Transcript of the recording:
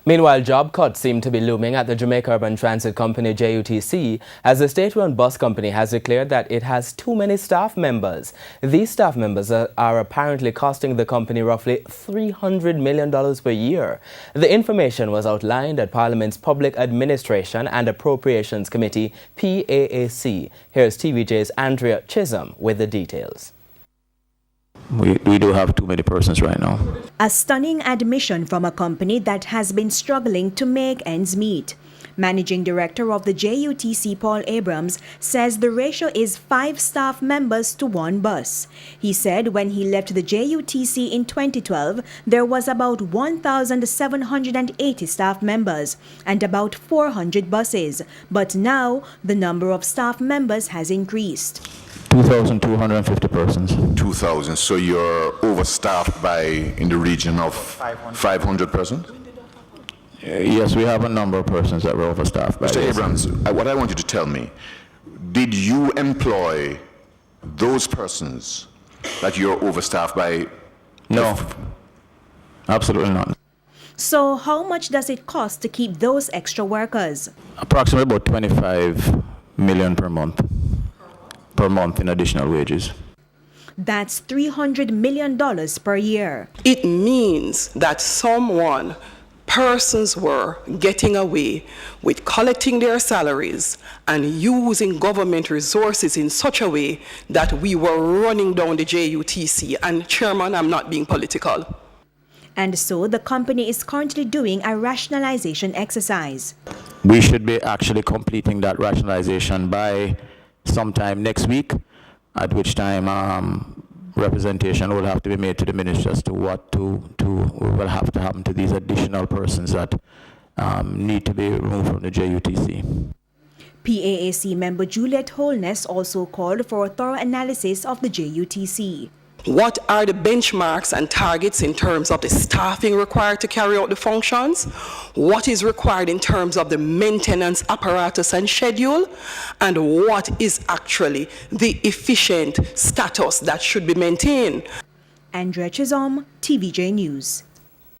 Meanwhile, job cuts seem to be looming at the Jamaica Urban Transit Company JUTC as the state-run bus company has declared that it has too many staff members. These staff members are apparently costing the company roughly $300 million per year. The information was outlined at Parliament's Public Administration and Appropriations Committee, PAAC. Here's TVJ's ANDREA with the details. We do have too many persons right now. A stunning admission from a company that has been struggling to make ends meet. Managing Director of the JUTC, Paul Abrams, says the ratio is 5 staff members to 1 bus. He said when he left the JUTC in 2012, there was about 1,780 staff members and about 400 buses. But now, the number of staff members has increased. 2,250 persons. 2,000. So you're overstaffed by in the region of 500 persons? Yes, we have a number of persons that were overstaffed by. Mr. Abrams, what I want you to tell me, did you employ those persons that you're overstaffed by? No, absolutely not. So how much does it cost to keep those extra workers? Approximately about 25 million per month in additional wages. That's $300 million per year. It means that persons were getting away with collecting their salaries and using government resources in such a way that we were running down the JUTC. And Chairman, I'm not being political. And so the company is currently doing a rationalization exercise. We should be actually completing that rationalization by sometime next week, at which time representation will have to be made to the minister as to what will have to happen to these additional persons that need to be removed from the JUTC. PAAC member Juliette HOLNESS also called for a thorough analysis of the JUTC. What are the benchmarks and targets in terms of the staffing required to carry out the functions? What is required in terms of the maintenance apparatus and schedule? And what is actually the efficient status that should be maintained? ANDREA, TVJ News.